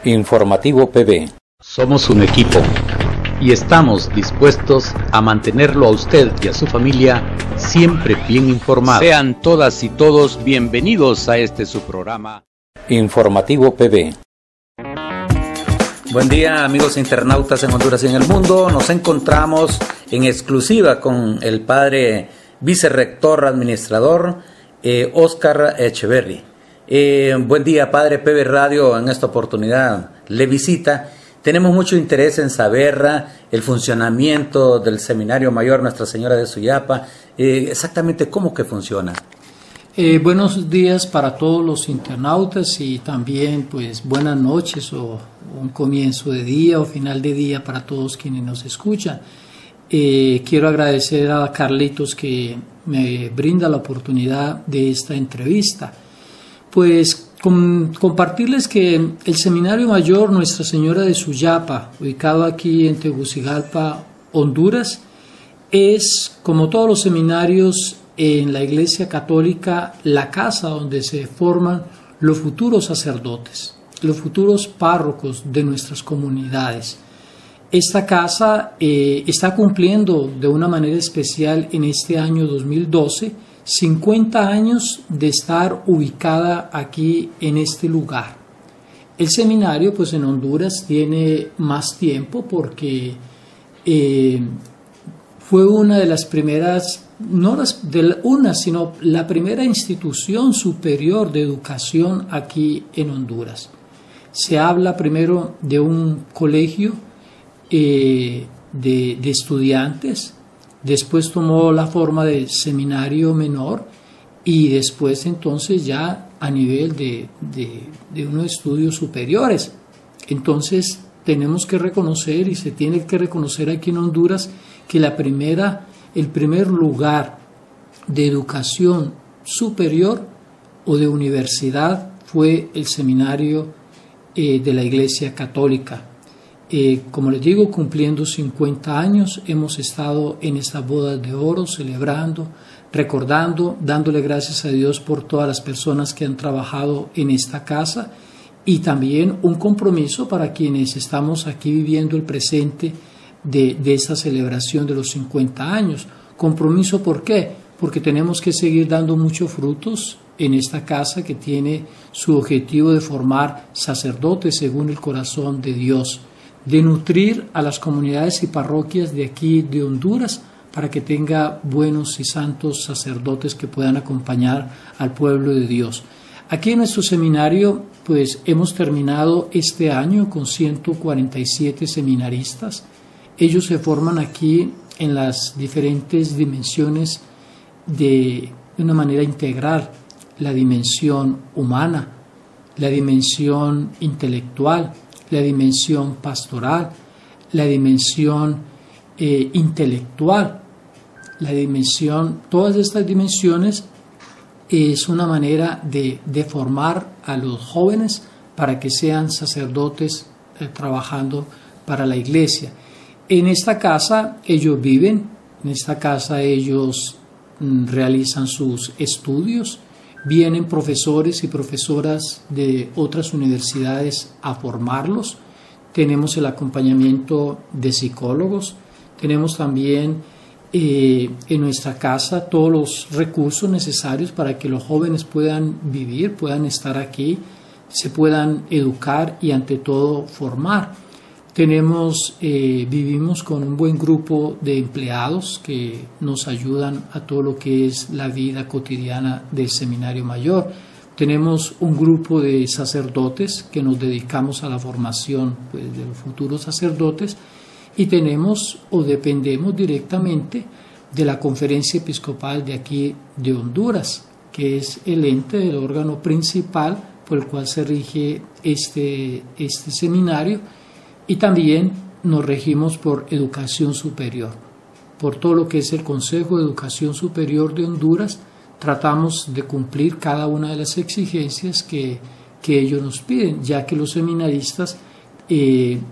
Informativo PB. Somos un equipo y estamos dispuestos a mantenerlo a usted y a su familia siempre bien informados. Sean todas y todos bienvenidos a su programa. Informativo PB. Buen día, amigos internautas en Honduras y en el mundo. Nos encontramos en exclusiva con el padre vicerrector administrador Oscar Echeverry. Buen día, padre. PB Radio en esta oportunidad le visita. Tenemos mucho interés en saber el funcionamiento del Seminario Mayor Nuestra Señora de Suyapa, exactamente cómo que funciona. Buenos días para todos los internautas y también pues buenas noches o un comienzo de día o final de día para todos quienes nos escuchan. Quiero agradecer a Carlitos que me brinda la oportunidad de esta entrevista. Pues compartirles que el Seminario Mayor Nuestra Señora de Suyapa, ubicado aquí en Tegucigalpa, Honduras, es, como todos los seminarios en la Iglesia Católica, la casa donde se forman los futuros sacerdotes, los futuros párrocos de nuestras comunidades. Esta casa está cumpliendo de una manera especial en este año 2012 50 años de estar ubicada aquí en este lugar. El seminario pues en Honduras tiene más tiempo porque fue una de las primeras, sino la primera institución superior de educación aquí en Honduras. Se habla primero de un colegio de estudiantes, después tomó la forma de seminario menor y después entonces ya a nivel de unos estudios superiores. Entonces tenemos que reconocer y se tiene que reconocer aquí en Honduras que el primer lugar de educación superior o de universidad fue el seminario de la Iglesia Católica. Como les digo, cumpliendo 50 años, hemos estado en estas bodas de oro, celebrando, recordando, dándole gracias a Dios por todas las personas que han trabajado en esta casa y también un compromiso para quienes estamos aquí viviendo el presente de esta celebración de los 50 años. Compromiso, ¿por qué? Porque tenemos que seguir dando muchos frutos en esta casa que tiene su objetivo de formar sacerdotes según el corazón de Dios, de nutrir a las comunidades y parroquias de aquí de Honduras para que tenga buenos y santos sacerdotes que puedan acompañar al pueblo de Dios. Aquí en nuestro seminario pues hemos terminado este año con 147 seminaristas. Ellos se forman aquí en las diferentes dimensiones de una manera integral, la dimensión humana, la dimensión intelectual, la dimensión pastoral, la dimensión intelectual, todas estas dimensiones es una manera de formar a los jóvenes para que sean sacerdotes trabajando para la iglesia. En esta casa ellos viven, en esta casa ellos realizan sus estudios. Vienen profesores y profesoras de otras universidades a formarlos. Tenemos el acompañamiento de psicólogos. Tenemos también en nuestra casa todos los recursos necesarios para que los jóvenes puedan vivir, puedan estar aquí, se puedan educar y ante todo formar. Vivimos con un buen grupo de empleados que nos ayudan a todo lo que es la vida cotidiana del Seminario Mayor. Tenemos un grupo de sacerdotes que nos dedicamos a la formación de los futuros sacerdotes y tenemos o dependemos directamente de la Conferencia Episcopal de aquí de Honduras, que es el ente del órgano principal por el cual se rige este seminario. Y también nos regimos por educación superior, por todo lo que es el Consejo de Educación Superior de Honduras. Tratamos de cumplir cada una de las exigencias que ellos nos piden, ya que los seminaristas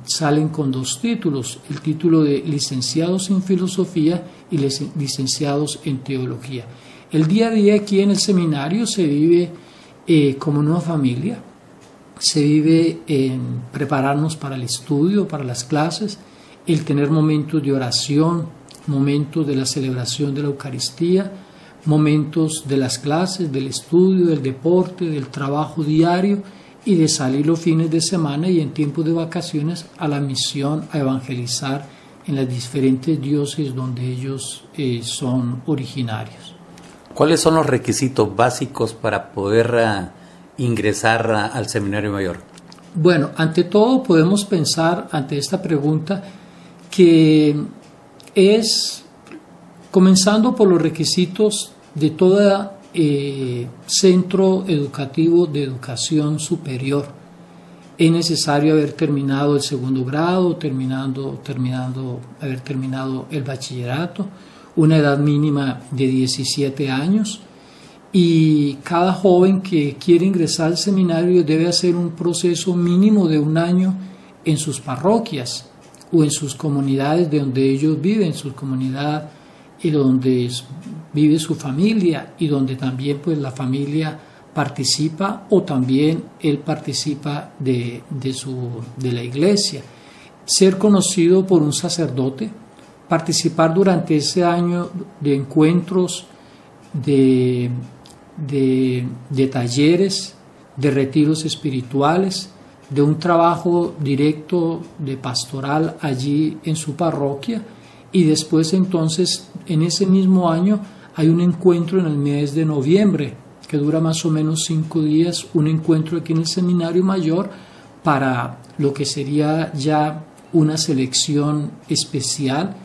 salen con 2 títulos, el título de licenciados en filosofía y licenciados en teología. El día a día aquí en el seminario se vive como una familia. se vive en prepararnos para el estudio, para las clases, el tener momentos de oración, momentos de la celebración de la Eucaristía, momentos de las clases, del estudio, del deporte, del trabajo diario y de salir los fines de semana y en tiempos de vacaciones a la misión, a evangelizar en las diferentes diócesis donde ellos son originarios. ¿Cuáles son los requisitos básicos para poder ingresar al Seminario Mayor? Bueno, ante todo podemos pensar ante esta pregunta que es, comenzando por los requisitos de todo centro educativo de educación superior, es necesario haber terminado el segundo grado, haber terminado el bachillerato, una edad mínima de 17 años, y cada joven que quiere ingresar al seminario debe hacer un proceso mínimo de 1 año en sus parroquias o en sus comunidades de donde ellos viven, sus comunidades y donde vive su familia y donde también pues la familia participa o también él participa de la iglesia. Ser conocido por un sacerdote, participar durante ese año de encuentros, de talleres, de retiros espirituales, de un trabajo directo de pastoral allí en su parroquia, y después entonces en ese mismo año hay un encuentro en el mes de noviembre que dura más o menos 5 días, un encuentro aquí en el Seminario Mayor para lo que sería ya una selección especial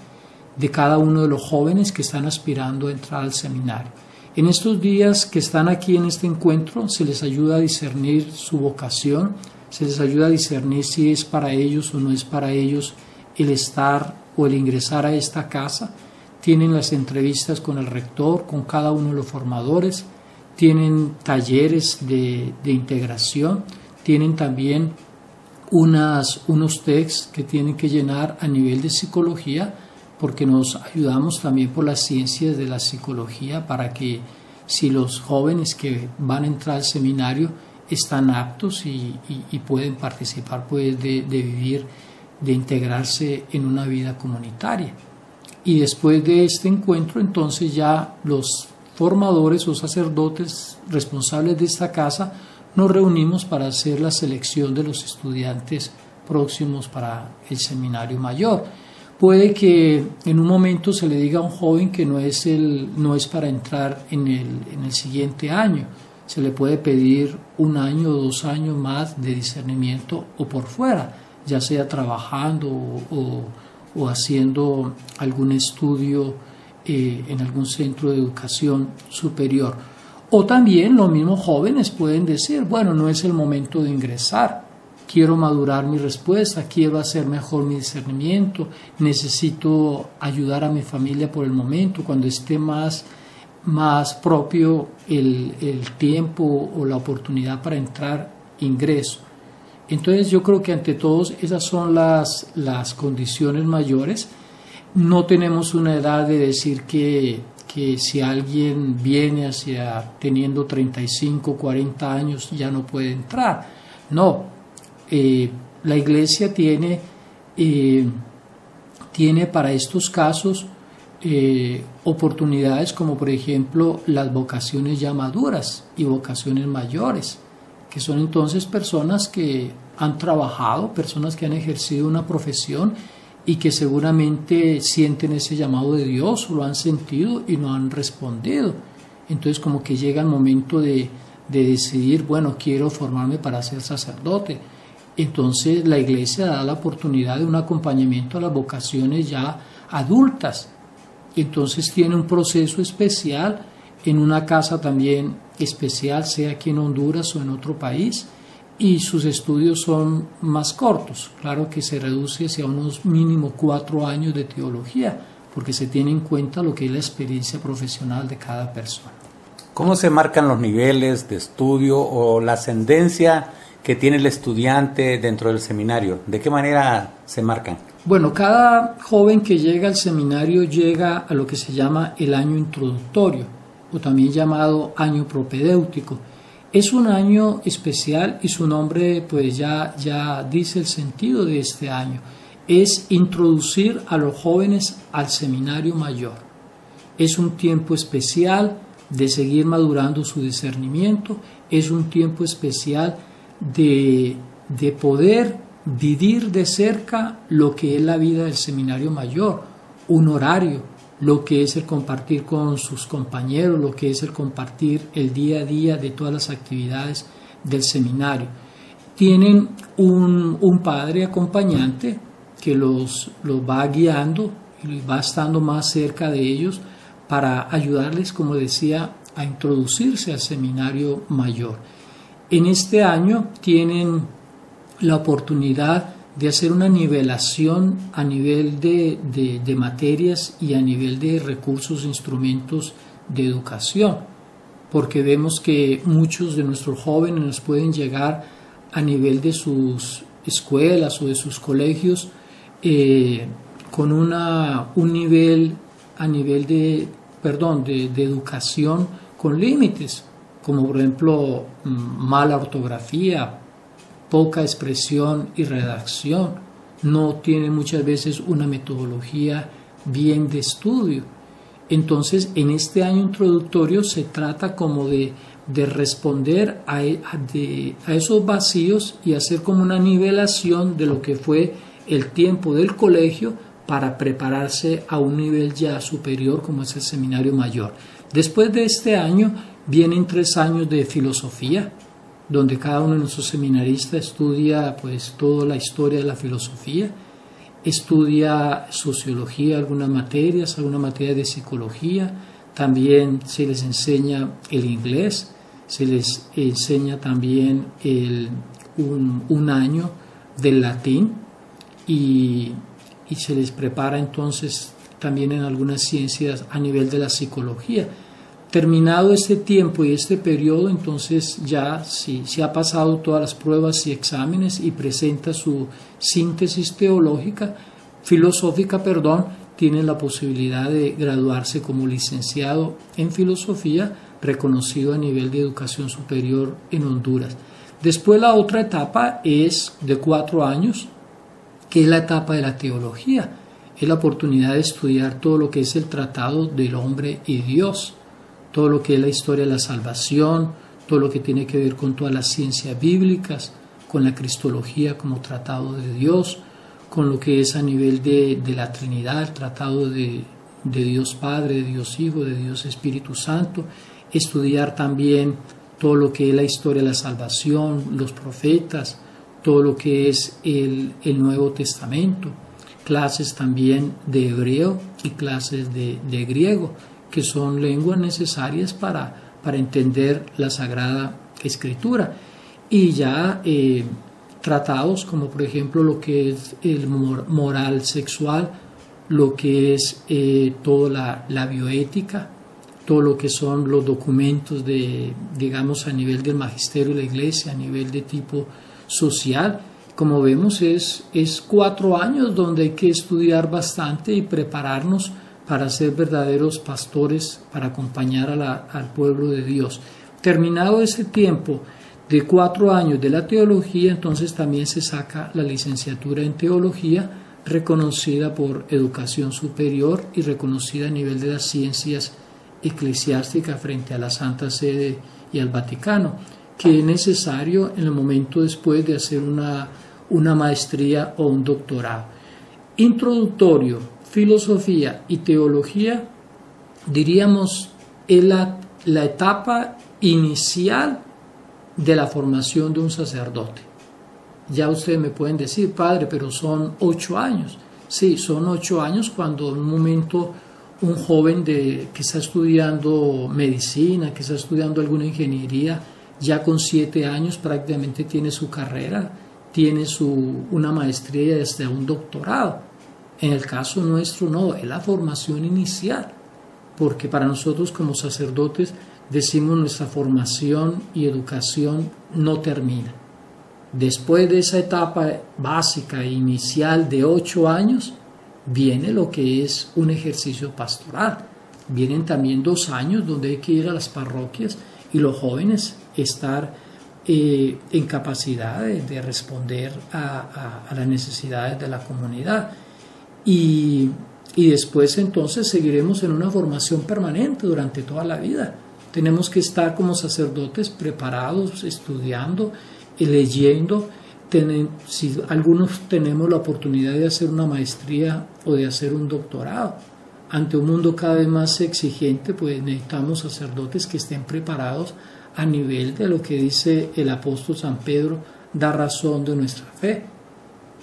de cada uno de los jóvenes que están aspirando a entrar al seminario. En estos días que están aquí en este encuentro se les ayuda a discernir su vocación, se les ayuda a discernir si es para ellos o no es para ellos el estar o el ingresar a esta casa. Tienen las entrevistas con el rector, con cada uno de los formadores, tienen talleres de integración, tienen también unos textos que tienen que llenar a nivel de psicología, porque nos ayudamos también por las ciencias de la psicología para que si los jóvenes que van a entrar al seminario están aptos y pueden participar pues, de vivir, de integrarse en una vida comunitaria. Y después de este encuentro, entonces ya los formadores o sacerdotes responsables de esta casa nos reunimos para hacer la selección de los estudiantes próximos para el Seminario Mayor. Puede que en un momento se le diga a un joven que no es para entrar en el siguiente año. Se le puede pedir 1 año o 2 años más de discernimiento o por fuera, ya sea trabajando o haciendo algún estudio en algún centro de educación superior. O también los mismos jóvenes pueden decir, bueno, no es el momento de ingresar, quiero madurar mi respuesta, quiero hacer mejor mi discernimiento, necesito ayudar a mi familia por el momento, cuando esté más propio el tiempo o la oportunidad para entrar, ingreso. Entonces yo creo que ante todos esas son las condiciones mayores. No tenemos una edad de decir que si alguien viene teniendo 35, 40 años ya no puede entrar. No, la Iglesia tiene para estos casos oportunidades como por ejemplo las vocaciones ya maduras y vocaciones mayores, que son entonces personas que han trabajado, personas que han ejercido una profesión y que seguramente sienten ese llamado de Dios, o lo han sentido y no han respondido. Entonces como que llega el momento de decidir, bueno, quiero formarme para ser sacerdote. Entonces la Iglesia da la oportunidad de un acompañamiento a las vocaciones ya adultas. Entonces tiene un proceso especial en una casa también especial, sea aquí en Honduras o en otro país, y sus estudios son más cortos. Claro que se reduce hacia unos mínimo 4 años de teología, porque se tiene en cuenta lo que es la experiencia profesional de cada persona. ¿Cómo se marcan los niveles de estudio o la ascendencia que tiene el estudiante dentro del seminario? ¿De qué manera se marcan? Bueno, cada joven que llega al seminario llega a lo que se llama el año introductorio, o también llamado año propedéutico. Es un año especial y su nombre pues ya dice el sentido de este año. Es introducir a los jóvenes al seminario mayor. Es un tiempo especial de seguir madurando su discernimiento. Es un tiempo especial de poder vivir de cerca lo que es la vida del seminario mayor, un horario, lo que es el compartir con sus compañeros, lo que es el compartir el día a día de todas las actividades del seminario. Tienen un padre acompañante que los va guiando y va estando más cerca de ellos para ayudarles, como decía, a introducirse al seminario mayor. En este año tienen la oportunidad de hacer una nivelación a nivel de materias y a nivel de recursos e instrumentos de educación, porque vemos que muchos de nuestros jóvenes nos pueden llegar a nivel de sus escuelas o de sus colegios con un nivel a nivel de educación con límites, como por ejemplo mala ortografía, poca expresión y redacción, no tiene muchas veces una metodología bien de estudio. Entonces, en este año introductorio se trata como de responder a esos vacíos y hacer como una nivelación de lo que fue el tiempo del colegio para prepararse a un nivel ya superior como es el seminario mayor. Después de este año vienen 3 años de filosofía, donde cada uno de nuestros seminaristas estudia pues toda la historia de la filosofía, estudia sociología, algunas materias de psicología, también se les enseña el inglés, se les enseña también un año del latín y se les prepara entonces también en algunas ciencias a nivel de la psicología. Terminado este tiempo y este periodo, entonces ya si ha pasado todas las pruebas y exámenes y presenta su síntesis filosófica, tienen la posibilidad de graduarse como licenciado en filosofía, reconocido a nivel de educación superior en Honduras. Después la otra etapa es de 4 años, que es la etapa de la teología. Es la oportunidad de estudiar todo lo que es el tratado del hombre y Dios, todo lo que es la historia de la salvación, todo lo que tiene que ver con todas las ciencias bíblicas, con la cristología como tratado de Dios, con lo que es a nivel de la Trinidad, el tratado de Dios Padre, de Dios Hijo, de Dios Espíritu Santo, estudiar también todo lo que es la historia de la salvación, los profetas, todo lo que es el Nuevo Testamento, clases también de hebreo y clases de griego, que son lenguas necesarias para entender la Sagrada Escritura. Y ya tratados como por ejemplo lo que es el moral sexual, lo que es toda la bioética, todo lo que son los documentos digamos a nivel del magisterio de la iglesia, a nivel de tipo social. Como vemos es 4 años donde hay que estudiar bastante y prepararnos para ser verdaderos pastores, para acompañar al pueblo de Dios. Terminado ese tiempo de 4 años de la teología, entonces también se saca la licenciatura en teología, reconocida por educación superior y reconocida a nivel de las ciencias eclesiásticas frente a la Santa Sede y al Vaticano, que es necesario en el momento después de hacer una maestría o un doctorado. Introductorio, filosofía y teología, diríamos, es la etapa inicial de la formación de un sacerdote. Ya ustedes me pueden decir, padre, pero son 8 años. Sí, son 8 años cuando en un momento un joven que está estudiando medicina, que está estudiando alguna ingeniería, ya con 7 años prácticamente tiene su carrera, tiene una maestría y hasta un doctorado. En el caso nuestro no, es la formación inicial, porque para nosotros como sacerdotes decimos nuestra formación y educación no termina. Después de esa etapa básica e inicial de 8 años, viene lo que es un ejercicio pastoral. Vienen también 2 años donde hay que ir a las parroquias y los jóvenes estar en capacidad de responder a las necesidades de la comunidad. Y después entonces seguiremos en una formación permanente durante toda la vida. Tenemos que estar como sacerdotes preparados, estudiando, leyendo. Si algunos tenemos la oportunidad de hacer una maestría o de hacer un doctorado. Ante un mundo cada vez más exigente, pues necesitamos sacerdotes que estén preparados a nivel de lo que dice el apóstol San Pedro, da razón de nuestra fe.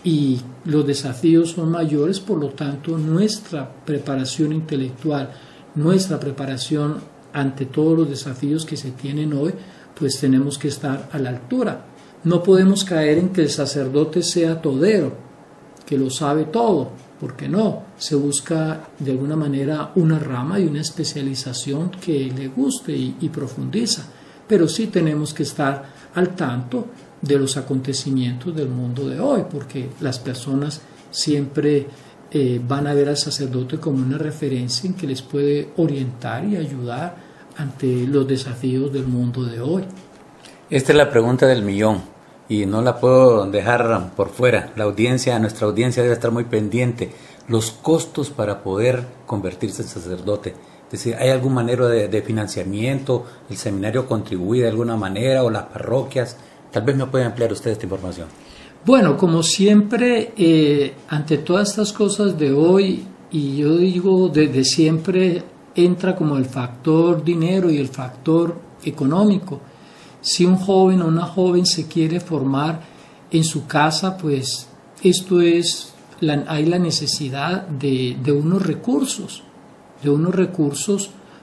Y los desafíos son mayores, por lo tanto, nuestra preparación intelectual, nuestra preparación ante todos los desafíos que se tienen hoy, pues tenemos que estar a la altura. No podemos caer en que el sacerdote sea todero, que lo sabe todo, porque no, se busca de alguna manera una rama y una especialización que le guste y profundiza, pero sí tenemos que estar al tanto de los acontecimientos del mundo de hoy, porque las personas siempre van a ver al sacerdote como una referencia en que les puede orientar y ayudar ante los desafíos del mundo de hoy. Esta es la pregunta del millón y no la puedo dejar por fuera. Nuestra audiencia debe estar muy pendiente. Los costos para poder convertirse en sacerdote. Es decir, ¿hay alguna manera de financiamiento? ¿El seminario contribuye de alguna manera o las parroquias? Tal vez me pueden ampliar ustedes esta información. Bueno, como siempre, ante todas estas cosas de hoy, y yo digo desde siempre, entra como el factor dinero y el factor económico. Si un joven o una joven se quiere formar en su casa, pues hay la necesidad de unos recursos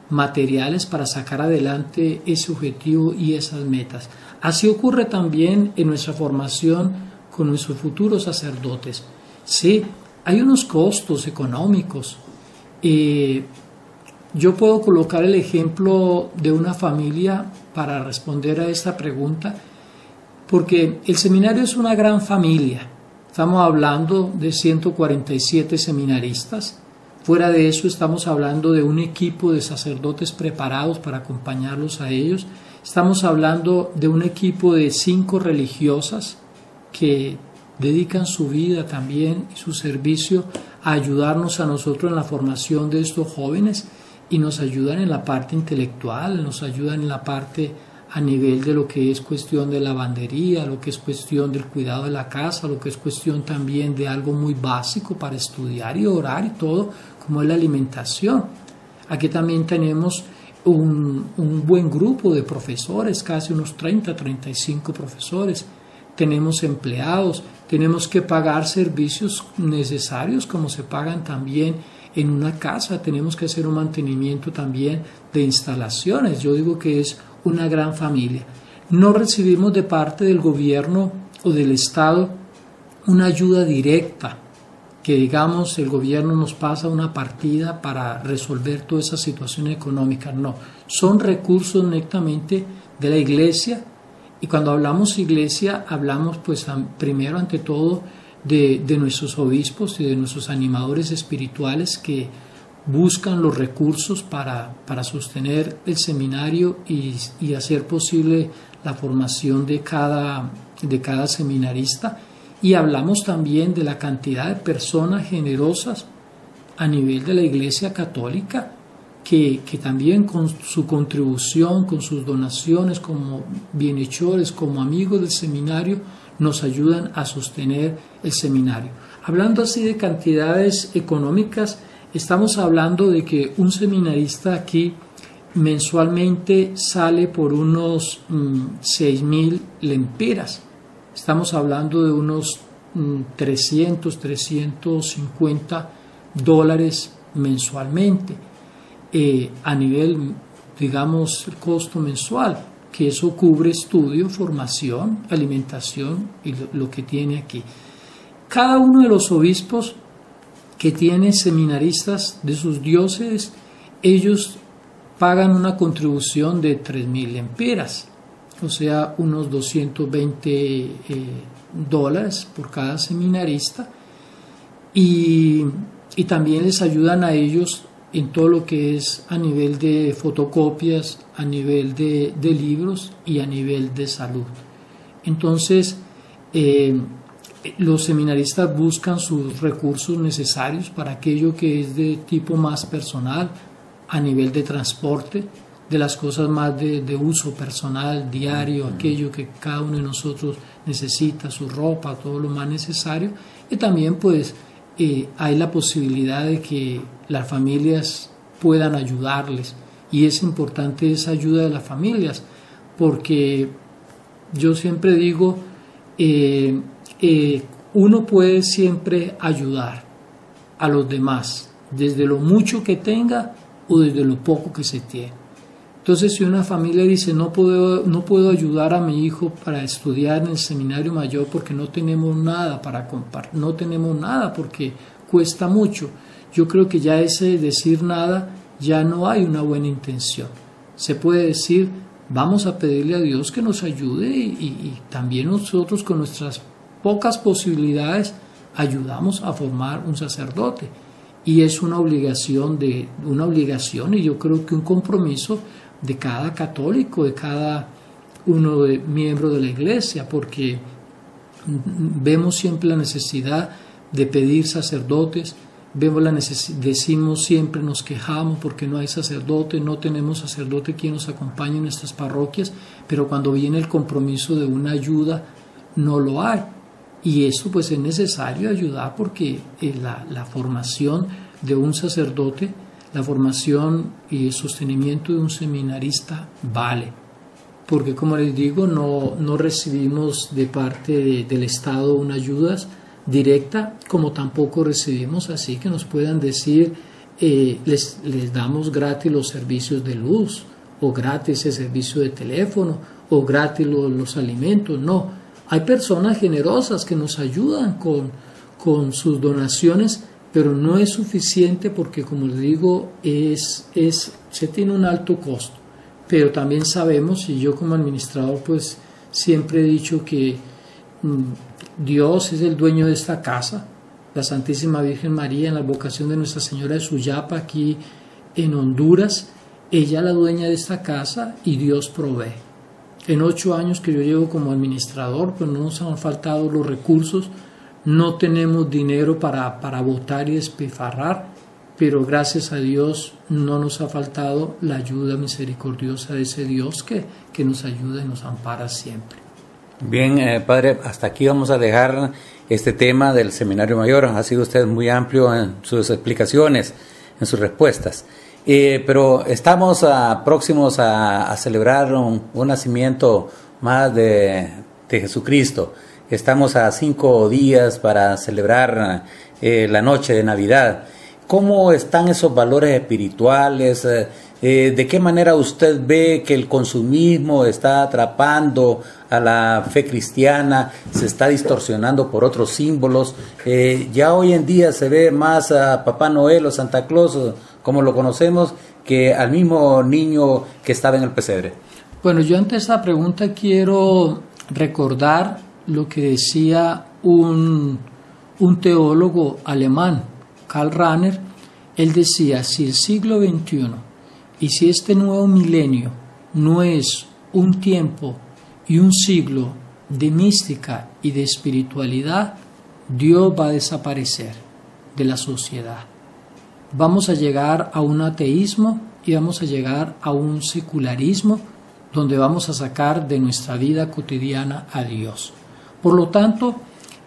materiales para sacar adelante ese objetivo y esas metas. Así ocurre también en nuestra formación con nuestros futuros sacerdotes. Sí, hay unos costos económicos. Yo puedo colocar el ejemplo de una familia para responder a esta pregunta, porque el seminario es una gran familia. Estamos hablando de 147 seminaristas. Fuera de eso estamos hablando de un equipo de sacerdotes preparados para acompañarlos a ellos. Estamos hablando de un equipo de 5 religiosas que dedican su vida también y su servicio a ayudarnos a nosotros en la formación de estos jóvenes y nos ayudan en la parte intelectual, nos ayudan en la parte a nivel de lo que es cuestión de lavandería, lo que es cuestión del cuidado de la casa, lo que es cuestión también de algo muy básico para estudiar y orar y todo, como es la alimentación. Aquí también tenemos un buen grupo de profesores, casi unos 30, 35 profesores. Tenemos empleados, tenemos que pagar servicios necesarios como se pagan también en una casa. Tenemos que hacer un mantenimiento también de instalaciones. Yo digo que es una gran familia. No recibimos de parte del gobierno o del Estado una ayuda directa, que digamos el gobierno nos pasa una partida para resolver toda esa situación económica. No, son recursos netamente de la Iglesia. Y cuando hablamos iglesia, hablamos pues primero ante todo de nuestros obispos y de nuestros animadores espirituales que buscan los recursos para sostener el seminario y hacer posible la formación de cada seminarista. Y hablamos también de la cantidad de personas generosas a nivel de la Iglesia Católica que también con su contribución, con sus donaciones como bienhechores, como amigos del seminario, nos ayudan a sostener el seminario. Hablando así de cantidades económicas, estamos hablando de que un seminarista aquí mensualmente sale por unos 6.000 lempiras. Estamos hablando de unos 350 dólares mensualmente. A nivel, digamos, el costo mensual, que eso cubre estudio, formación, alimentación y lo que tiene aquí. Cada uno de los obispos que tiene seminaristas de sus diócesis, ellos pagan una contribución de 3.000 lempiras, o sea, unos 220 dólares por cada seminarista, y también les ayudan a ellos en todo lo que es a nivel de fotocopias, a nivel de libros y a nivel de salud. Entonces, los seminaristas buscan sus recursos necesarios para aquello que es de tipo más personal, a nivel de transporte, de las cosas más de uso personal, diario, aquello que cada uno de nosotros necesita, su ropa, todo lo más necesario. Y también pues hay la posibilidad de que las familias puedan ayudarles, y es importante esa ayuda de las familias, porque yo siempre digo, uno puede siempre ayudar a los demás, desde lo mucho que tenga o desde lo poco que se tiene. Entonces, si una familia dice, no puedo ayudar a mi hijo para estudiar en el seminario mayor porque no tenemos nada para compartir, no tenemos nada porque cuesta mucho, yo creo que ya ese decir nada, ya no hay una buena intención. Se puede decir, vamos a pedirle a Dios que nos ayude, y también nosotros con nuestras pocas posibilidades ayudamos a formar un sacerdote. Y es una obligación, y yo creo que un compromiso de cada católico, de cada uno de miembro de la iglesia, porque vemos siempre la necesidad de pedir sacerdotes, decimos siempre, nos quejamos porque no hay sacerdote, no tenemos sacerdote quien nos acompañe en nuestras parroquias, pero cuando viene el compromiso de una ayuda, no lo hay. Y eso pues es necesario ayudar, porque la formación de un sacerdote, la formación y el sostenimiento de un seminarista vale. Porque como les digo, no recibimos de parte del Estado una ayuda directa, como tampoco recibimos así que nos puedan decir, les damos gratis los servicios de luz, o gratis el servicio de teléfono, o gratis los alimentos. No, hay personas generosas que nos ayudan con sus donaciones, pero no es suficiente porque, como les digo, se tiene un alto costo. Pero también sabemos, y yo como administrador pues siempre he dicho que Dios es el dueño de esta casa, la Santísima Virgen María, en la vocación de Nuestra Señora de Suyapa aquí en Honduras, ella es la dueña de esta casa y Dios provee. En 8 años que yo llevo como administrador, pues no nos han faltado los recursos, no tenemos dinero para votar y despilfarrar, pero gracias a Dios no nos ha faltado la ayuda misericordiosa de ese Dios que nos ayuda y nos ampara siempre. Bien, padre, hasta aquí vamos a dejar este tema del Seminario Mayor. Ha sido usted muy amplio en sus explicaciones, en sus respuestas. Pero estamos próximos a celebrar un nacimiento más de Jesucristo. Estamos a 5 días para celebrar la noche de Navidad. ¿Cómo están esos valores espirituales? ¿De qué manera usted ve que el consumismo está atrapando a la fe cristiana, se está distorsionando por otros símbolos? Ya hoy en día se ve más a Papá Noel o Santa Claus, como lo conocemos, que al mismo niño que estaba en el pesebre. Bueno, yo ante esta pregunta quiero recordar lo que decía un teólogo alemán, Karl Rahner. Él decía, si el siglo XXI y si este nuevo milenio no es un tiempo y un siglo de mística y de espiritualidad, Dios va a desaparecer de la sociedad. Vamos a llegar a un ateísmo y vamos a llegar a un secularismo donde vamos a sacar de nuestra vida cotidiana a Dios. Por lo tanto,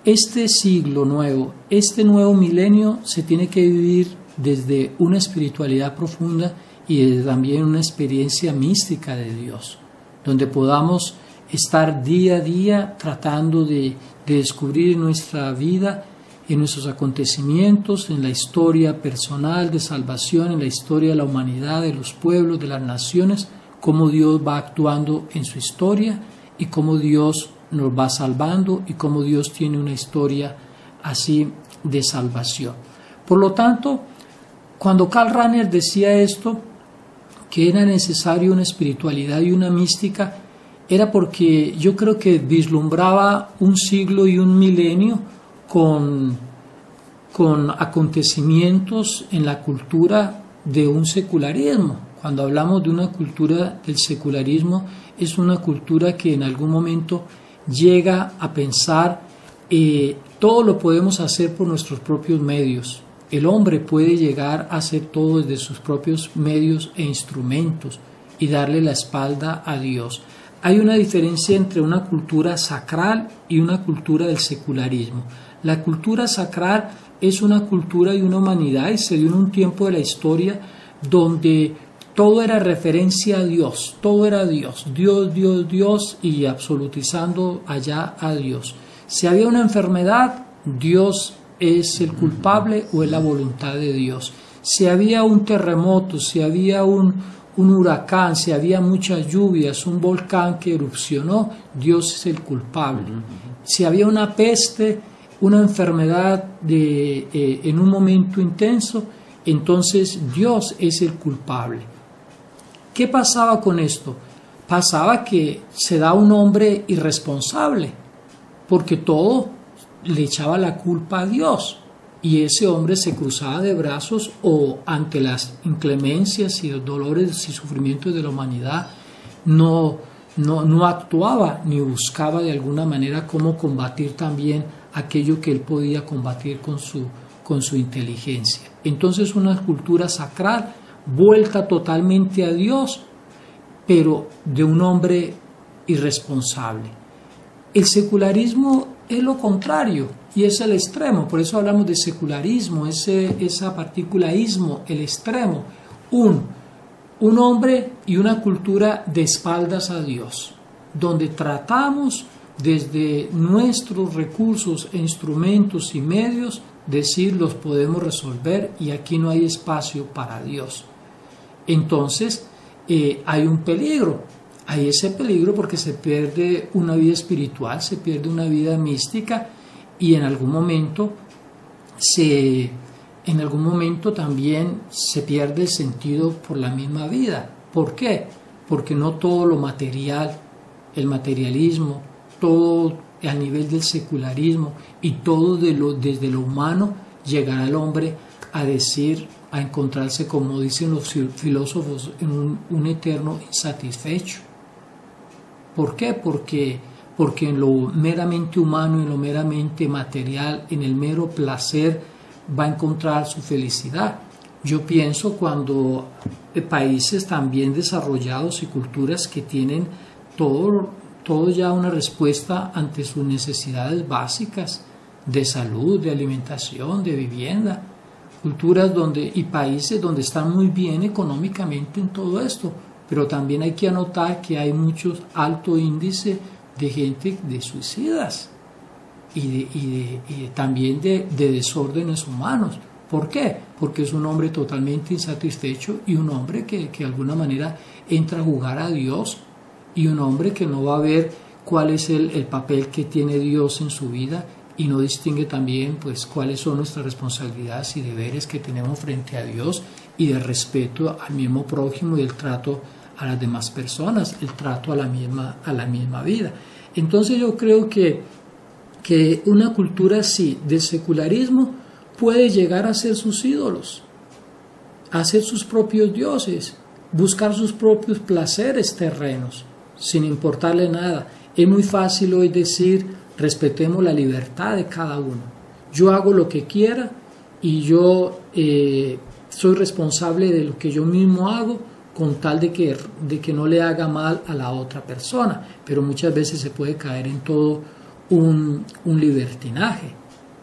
este siglo nuevo, este nuevo milenio se tiene que vivir desde una espiritualidad profunda y desde también una experiencia mística de Dios, donde podamos estar día a día tratando de descubrir en nuestra vida, en nuestros acontecimientos, en la historia personal de salvación, en la historia de la humanidad, de los pueblos, de las naciones, cómo Dios va actuando en su historia y cómo Dios nos va salvando y cómo Dios tiene una historia así de salvación. Por lo tanto, cuando Karl Rahner decía esto, que era necesario una espiritualidad y una mística, era porque yo creo que vislumbraba un siglo y un milenio con acontecimientos en la cultura de un secularismo. Cuando hablamos de una cultura del secularismo, es una cultura que en algún momento llega a pensar todo lo podemos hacer por nuestros propios medios. El hombre puede llegar a hacer todo desde sus propios medios e instrumentos y darle la espalda a Dios. Hay una diferencia entre una cultura sacral y una cultura del secularismo. La cultura sacral es una cultura y una humanidad, y se dio en un tiempo de la historia donde todo era referencia a Dios, todo era Dios, Dios, Dios, Dios, y absolutizando allá a Dios. Si había una enfermedad, Dios es el culpable o es la voluntad de Dios. Si había un terremoto, si había un huracán, si había muchas lluvias, un volcán que erupcionó, Dios es el culpable. Si había una peste, una enfermedad en un momento intenso, entonces Dios es el culpable. ¿Qué pasaba con esto? Pasaba que se da un hombre irresponsable, porque todo le echaba la culpa a Dios, y ese hombre se cruzaba de brazos o ante las inclemencias y los dolores y sufrimientos de la humanidad no actuaba ni buscaba de alguna manera cómo combatir también aquello que él podía combatir con su inteligencia. Entonces una cultura sacral vuelta totalmente a Dios, pero de un hombre irresponsable. El secularismo es lo contrario y es el extremo, por eso hablamos de secularismo, esa partícula ismo, el extremo, un hombre y una cultura de espaldas a Dios, donde tratamos desde nuestros recursos e instrumentos y medios decir los podemos resolver y aquí no hay espacio para Dios. Entonces hay un peligro. Hay ese peligro porque se pierde una vida espiritual, se pierde una vida mística y en algún momento también se pierde el sentido por la misma vida. ¿Por qué? Porque no todo lo material, el materialismo, todo a nivel del secularismo y todo desde lo humano llegará al hombre a decir, a encontrarse, como dicen los filósofos, en un eterno insatisfecho. ¿Por qué? Porque en lo meramente humano, en lo meramente material, en el mero placer, va a encontrar su felicidad. Yo pienso cuando países tan bien desarrollados y culturas que tienen todo ya una respuesta ante sus necesidades básicas de salud, de alimentación, de vivienda, culturas y países donde están muy bien económicamente en todo esto. Pero también hay que anotar que hay muchos alto índice de gente de suicidas y también de desórdenes humanos. ¿Por qué? Porque es un hombre totalmente insatisfecho y un hombre que de alguna manera entra a jugar a Dios y un hombre que no va a ver cuál es el papel que tiene Dios en su vida y no distingue también pues cuáles son nuestras responsabilidades y deberes que tenemos frente a Dios y de respeto al mismo prójimo y el trato a las demás personas, el trato a la misma vida. Entonces yo creo que una cultura así de secularismo puede llegar a ser sus ídolos, a ser sus propios dioses, buscar sus propios placeres terrenos, sin importarle nada. Es muy fácil hoy decir, respetemos la libertad de cada uno. Yo hago lo que quiera y yo soy responsable de lo que yo mismo hago con tal de que no le haga mal a la otra persona. Pero muchas veces se puede caer en todo un libertinaje,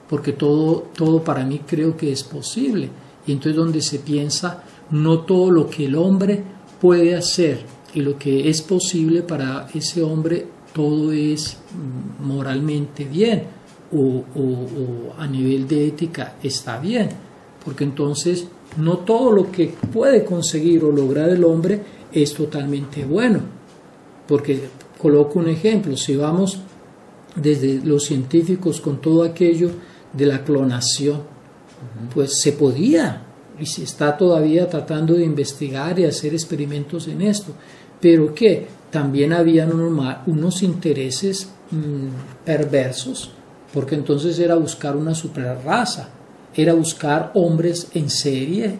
porque todo para mí creo que es posible. Y entonces donde se piensa, no todo lo que el hombre puede hacer y lo que es posible para ese hombre, todo es moralmente bien o a nivel de ética está bien, porque entonces no todo lo que puede conseguir o lograr el hombre es totalmente bueno. Porque coloco un ejemplo, si vamos desde los científicos con todo aquello de la clonación, pues se podía y se está todavía tratando de investigar y hacer experimentos en esto, pero que también habían unos intereses perversos, porque entonces era buscar una superraza era buscar hombres en serie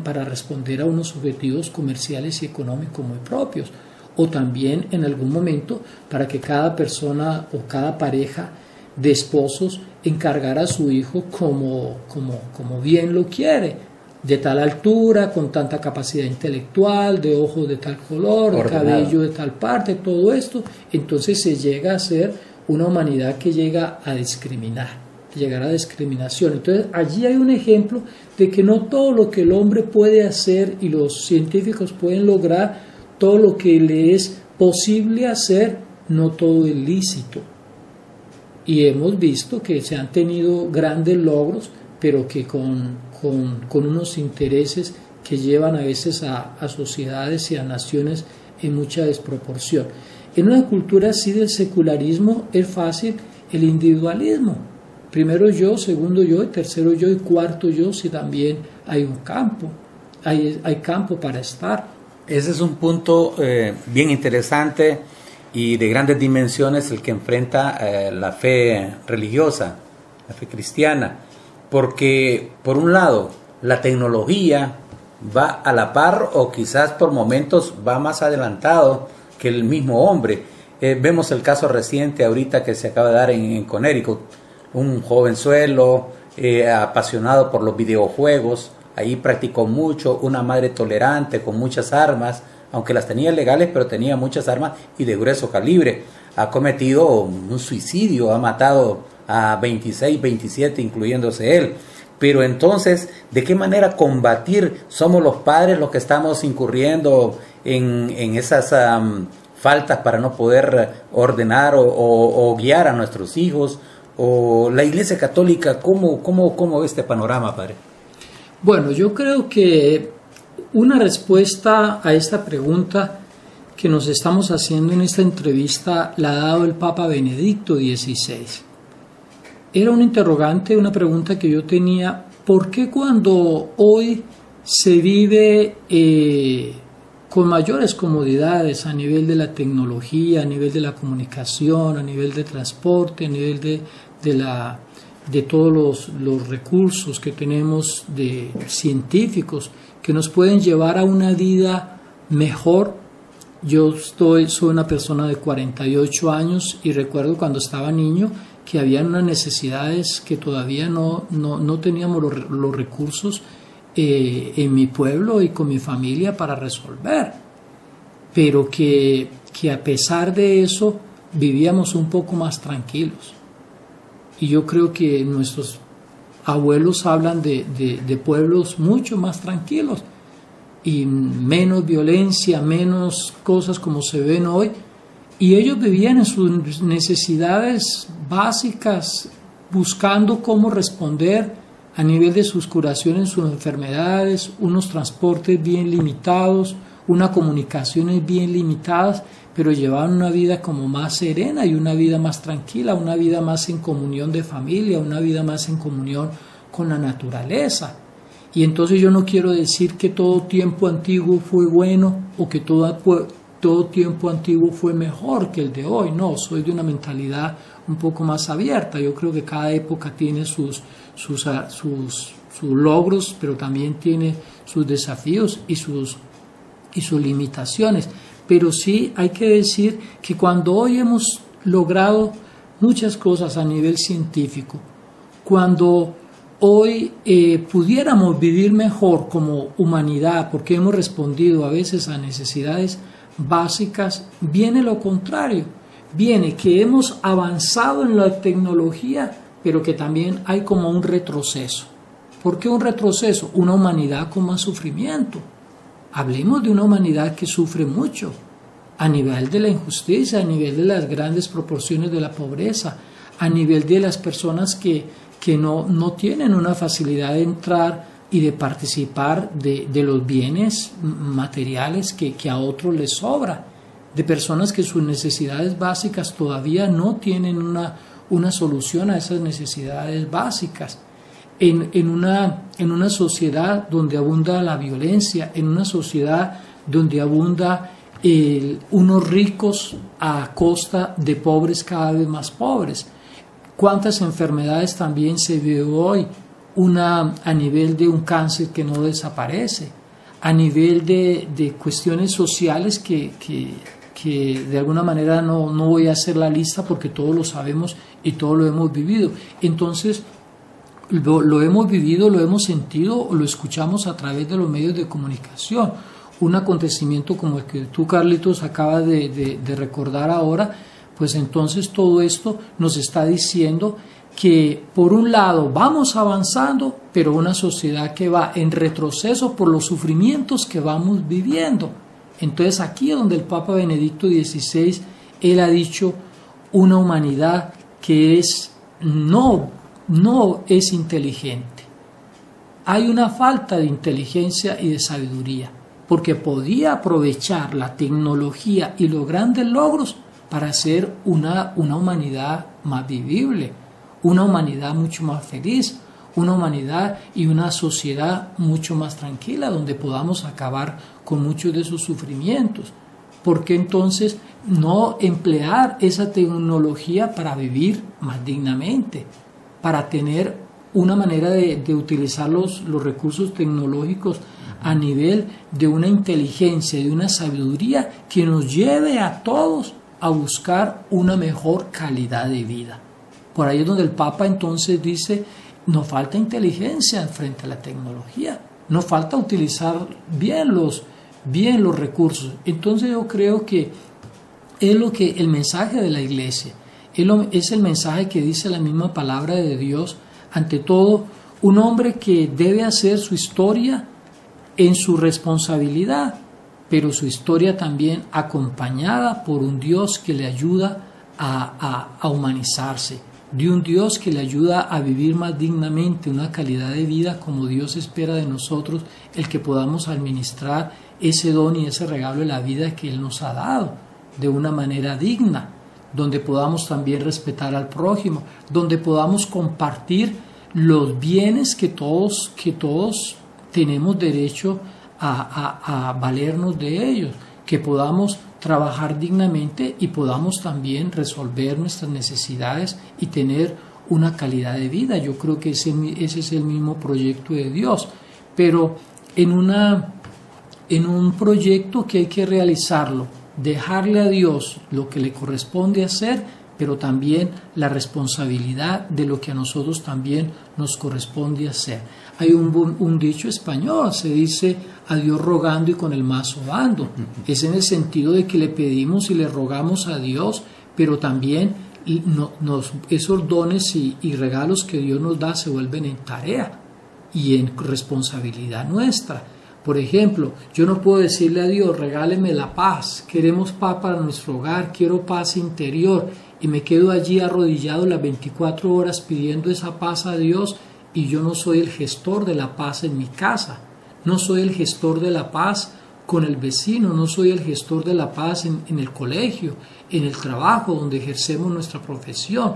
para responder a unos objetivos comerciales y económicos muy propios, o también en algún momento para que cada persona o cada pareja de esposos encargara a su hijo como bien lo quiere, de tal altura, con tanta capacidad intelectual, de ojos de tal color, de cabello de tal parte, todo esto. Entonces se llega a ser una humanidad que llega a discriminar, llegar a discriminación. Entonces allí hay un ejemplo de que no todo lo que el hombre puede hacer y los científicos pueden lograr, todo lo que le es posible hacer, no todo es lícito. Y hemos visto que se han tenido grandes logros, pero que con unos intereses que llevan a veces a sociedades y a naciones en mucha desproporción. En una cultura así del secularismo es fácil el individualismo. Primero yo, segundo yo, y tercero yo, y cuarto yo, si también hay un campo, hay campo para estar. Ese es un punto bien interesante y de grandes dimensiones el que enfrenta la fe religiosa, la fe cristiana, porque por un lado la tecnología va a la par o quizás por momentos va más adelantado que el mismo hombre. Vemos el caso reciente ahorita que se acaba de dar en Connecticut, un jovenzuelo apasionado por los videojuegos, ahí practicó mucho, una madre tolerante con muchas armas, aunque las tenía legales, pero tenía muchas armas y de grueso calibre. Ha cometido un suicidio, ha matado a 26, 27, incluyéndose él. Pero entonces, ¿de qué manera combatir? Somos los padres los que estamos incurriendo en esas faltas para no poder ordenar o guiar a nuestros hijos. O la Iglesia Católica, ¿cómo ve este panorama, padre? Bueno, yo creo que una respuesta a esta pregunta que nos estamos haciendo en esta entrevista la ha dado el Papa Benedicto XVI. Era un interrogante, una pregunta que yo tenía: ¿por qué cuando hoy se vive con mayores comodidades a nivel de la tecnología, a nivel de la comunicación, a nivel de transporte, a nivel de todos los recursos que tenemos de científicos que nos pueden llevar a una vida mejor? Yo soy una persona de 48 años y recuerdo cuando estaba niño que había unas necesidades que todavía no teníamos los recursos en mi pueblo y con mi familia para resolver, pero que a pesar de eso vivíamos un poco más tranquilos. Y yo creo que nuestros abuelos hablan de pueblos mucho más tranquilos y menos violencia, menos cosas como se ven hoy. Y ellos vivían en sus necesidades básicas, buscando cómo responder a nivel de sus curaciones, sus enfermedades, unos transportes bien limitados, unas comunicaciones bien limitadas, pero llevaban una vida como más serena y una vida más tranquila, una vida más en comunión de familia, una vida más en comunión con la naturaleza. Y entonces yo no quiero decir que todo tiempo antiguo fue bueno o que todo tiempo antiguo fue mejor que el de hoy. No, soy de una mentalidad un poco más abierta. Yo creo que cada época tiene sus logros, pero también tiene sus desafíos y sus limitaciones. Pero sí hay que decir que cuando hoy hemos logrado muchas cosas a nivel científico, cuando hoy pudiéramos vivir mejor como humanidad, porque hemos respondido a veces a necesidades básicas, viene lo contrario, viene que hemos avanzado en la tecnología, pero que también hay como un retroceso. ¿Por qué un retroceso? Una humanidad con más sufrimiento. Hablemos de una humanidad que sufre mucho a nivel de la injusticia, a nivel de las grandes proporciones de la pobreza, a nivel de las personas que no tienen una facilidad de entrar y de participar de los bienes materiales que a otros les sobra, de personas que sus necesidades básicas todavía no tienen una solución a esas necesidades básicas. En una sociedad donde abunda la violencia, en una sociedad donde abunda unos ricos a costa de pobres cada vez más pobres. ¿Cuántas enfermedades también se ve hoy? a nivel de un cáncer que no desaparece, a nivel de cuestiones sociales que de alguna manera no voy a hacer la lista porque todos lo sabemos y todos lo hemos vivido. Entonces, lo hemos vivido, lo hemos sentido, lo escuchamos a través de los medios de comunicación. Un acontecimiento como el que tú, Carlitos, acabas de recordar ahora, pues entonces todo esto nos está diciendo que por un lado vamos avanzando, pero una sociedad que va en retroceso por los sufrimientos que vamos viviendo. Entonces aquí es donde el Papa Benedicto XVI, él ha dicho una humanidad que no es inteligente. Hay una falta de inteligencia y de sabiduría, porque podía aprovechar la tecnología y los grandes logros para hacer una humanidad más vivible, una humanidad mucho más feliz, una humanidad y una sociedad mucho más tranquila, donde podamos acabar con muchos de esos sufrimientos. ¿Por qué entonces no emplear esa tecnología para vivir más dignamente, para tener una manera de utilizar los recursos tecnológicos a nivel de una inteligencia y de una sabiduría que nos lleve a todos a buscar una mejor calidad de vida? Por ahí es donde el Papa entonces dice, nos falta inteligencia frente a la tecnología, nos falta utilizar bien los recursos. Entonces yo creo que es lo que el mensaje de la Iglesia, es el mensaje que dice la misma palabra de Dios. Ante todo, un hombre que debe hacer su historia en su responsabilidad, pero su historia también acompañada por un Dios que le ayuda a humanizarse, de un Dios que le ayuda a vivir más dignamente, una calidad de vida como Dios espera de nosotros, el que podamos administrar ese don y ese regalo de la vida que Él nos ha dado de una manera digna, donde podamos también respetar al prójimo, donde podamos compartir los bienes que todos tenemos derecho a valernos de ellos, que podamos trabajar dignamente y podamos también resolver nuestras necesidades y tener una calidad de vida. Yo creo que ese es el mismo proyecto de Dios, pero en un proyecto que hay que realizarlo, dejarle a Dios lo que le corresponde hacer, pero también la responsabilidad de lo que a nosotros también nos corresponde hacer. Hay un dicho español, se dice a Dios rogando y con el mazo dando. Es en el sentido de que le pedimos y le rogamos a Dios, pero también esos dones y regalos que Dios nos da se vuelven en tarea y en responsabilidad nuestra. Por ejemplo, yo no puedo decirle a Dios, regáleme la paz, queremos paz para nuestro hogar, quiero paz interior, y me quedo allí arrodillado las 24 horas pidiendo esa paz a Dios, y yo no soy el gestor de la paz en mi casa, no soy el gestor de la paz con el vecino, no soy el gestor de la paz en el colegio, en el trabajo donde ejercemos nuestra profesión.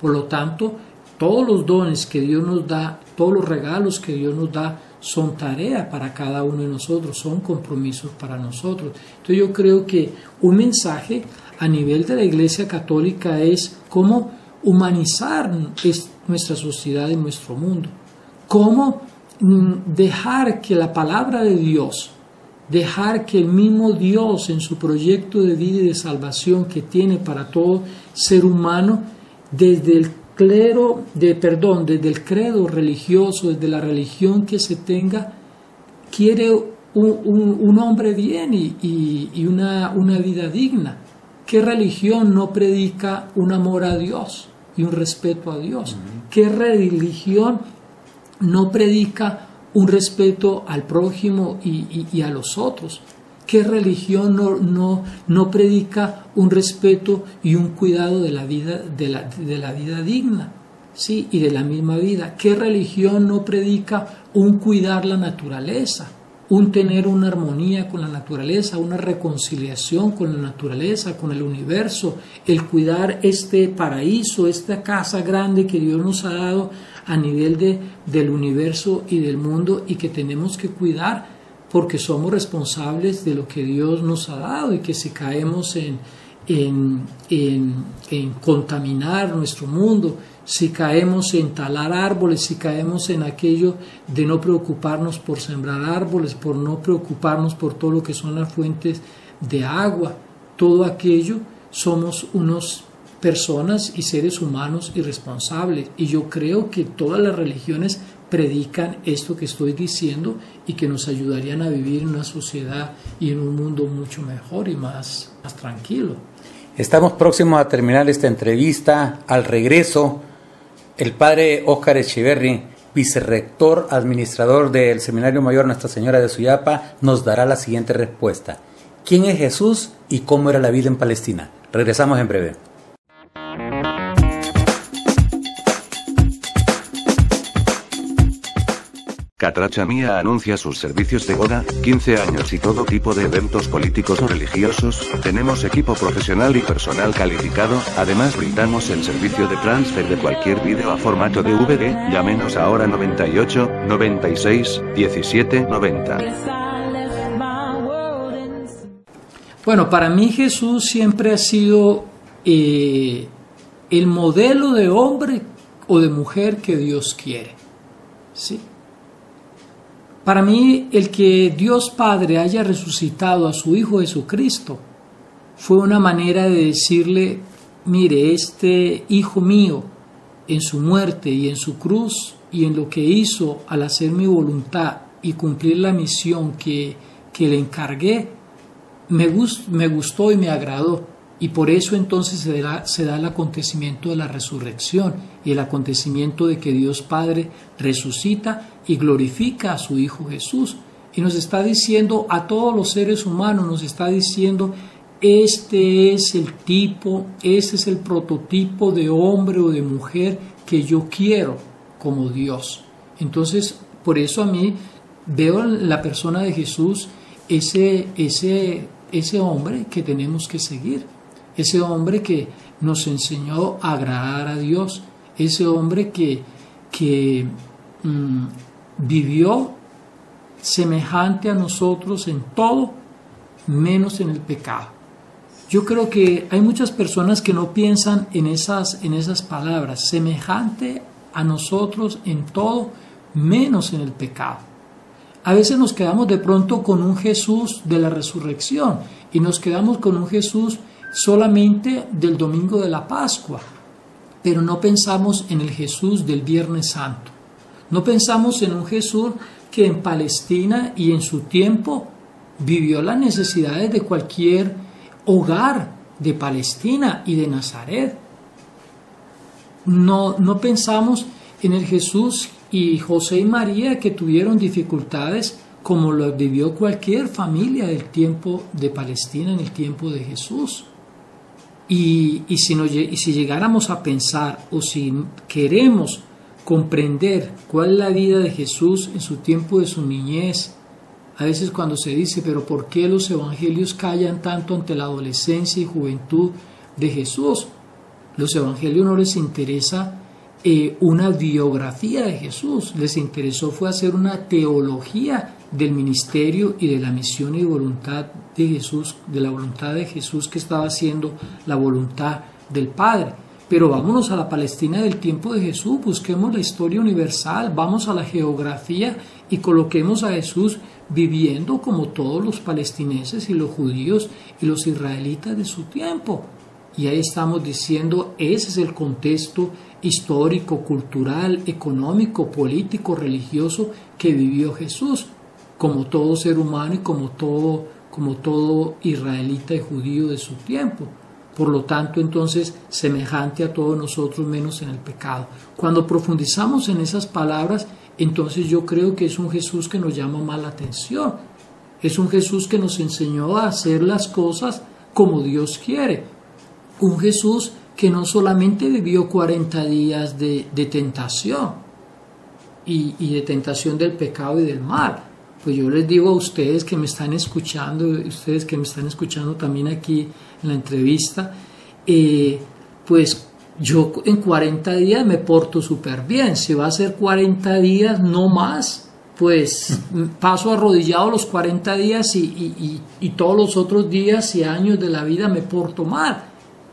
Por lo tanto, todos los dones que Dios nos da, todos los regalos que Dios nos da, son tarea para cada uno de nosotros, son compromisos para nosotros. Entonces yo creo que un mensaje a nivel de la Iglesia Católica es cómo humanizar nuestra sociedad y nuestro mundo, cómo dejar que la palabra de Dios, dejar que el mismo Dios en su proyecto de vida y de salvación que tiene para todo ser humano, desde el credo religioso, desde la religión que se tenga, quiere un hombre bien y una vida digna. ¿Qué religión no predica un amor a Dios y un respeto a Dios? ¿Qué religión no predica un respeto al prójimo y a los otros? ¿Qué religión no predica un respeto y un cuidado de la vida, de la vida digna? ¿Sí? Y de la misma vida. ¿Qué religión no predica un cuidar la naturaleza? Un tener una armonía con la naturaleza, una reconciliación con la naturaleza, con el universo, el cuidar este paraíso, esta casa grande que Dios nos ha dado a nivel del universo y del mundo y que tenemos que cuidar porque somos responsables de lo que Dios nos ha dado y que si caemos en contaminar nuestro mundo, si caemos en talar árboles, si caemos en aquello de no preocuparnos por sembrar árboles, por no preocuparnos por todo lo que son las fuentes de agua, todo aquello, somos unos personas y seres humanos irresponsables. Y yo creo que todas las religiones predican esto que estoy diciendo y que nos ayudarían a vivir en una sociedad y en un mundo mucho mejor y más tranquilo. Estamos próximos a terminar esta entrevista. Al regreso, el padre Óscar Echeverry, vicerrector administrador del Seminario Mayor Nuestra Señora de Suyapa, nos dará la siguiente respuesta. ¿Quién es Jesús y cómo era la vida en Palestina? Regresamos en breve. Catracha Mía anuncia sus servicios de boda, 15 años y todo tipo de eventos políticos o religiosos. Tenemos equipo profesional y personal calificado. Además brindamos el servicio de transfer de cualquier vídeo a formato DVD. Llámenos ahora 98 96 17 90. Bueno, para mí Jesús siempre ha sido el modelo de hombre o de mujer que Dios quiere, ¿sí? Para mí, el que Dios Padre haya resucitado a su Hijo Jesucristo fue una manera de decirle, mire, este Hijo mío, en su muerte y en su cruz y en lo que hizo al hacer mi voluntad y cumplir la misión que le encargué, me gustó y me agradó. Y por eso entonces se da el acontecimiento de la resurrección y el acontecimiento de que Dios Padre resucita y glorifica a su Hijo Jesús. Y nos está diciendo a todos los seres humanos, nos está diciendo, este es el tipo, este es el prototipo de hombre o de mujer que yo quiero como Dios. Entonces, por eso a mí veo en la persona de Jesús ese hombre que tenemos que seguir. Ese hombre que nos enseñó a agradar a Dios, ese hombre que vivió semejante a nosotros en todo, menos en el pecado. Yo creo que hay muchas personas que no piensan en esas palabras, semejante a nosotros en todo, menos en el pecado. A veces nos quedamos de pronto con un Jesús de la resurrección y nos quedamos con un Jesús solamente del domingo de la Pascua, pero no pensamos en el Jesús del Viernes Santo. No pensamos en un Jesús que en Palestina y en su tiempo vivió las necesidades de cualquier hogar de Palestina y de Nazaret. No pensamos en el Jesús y José y María que tuvieron dificultades como lo vivió cualquier familia del tiempo de Palestina en el tiempo de Jesús. Y si llegáramos a pensar o si queremos comprender cuál es la vida de Jesús en su tiempo de su niñez, a veces cuando se dice, pero ¿por qué los evangelios callan tanto ante la adolescencia y juventud de Jesús? Los evangelios no les interesa una biografía de Jesús, les interesó fue hacer una teología del ministerio y de la misión y voluntad de Jesús, de la voluntad de Jesús que estaba haciendo la voluntad del Padre. Pero vámonos a la Palestina del tiempo de Jesús, busquemos la historia universal, vamos a la geografía y coloquemos a Jesús viviendo como todos los palestineses y los judíos y los israelitas de su tiempo. Y ahí estamos diciendo, ese es el contexto histórico, cultural, económico, político, religioso que vivió Jesús, como todo ser humano y como todo israelita y judío de su tiempo. Por lo tanto, entonces, semejante a todos nosotros, menos en el pecado. Cuando profundizamos en esas palabras, entonces yo creo que es un Jesús que nos llama más la atención. Es un Jesús que nos enseñó a hacer las cosas como Dios quiere. Un Jesús que no solamente vivió 40 días de tentación y de tentación del pecado y del mal. Pues yo les digo a ustedes que me están escuchando, ustedes que me están escuchando también aquí en la entrevista, pues yo en 40 días me porto súper bien. Si va a ser 40 días, no más, pues paso arrodillado los 40 días y todos los otros días y años de la vida me porto mal.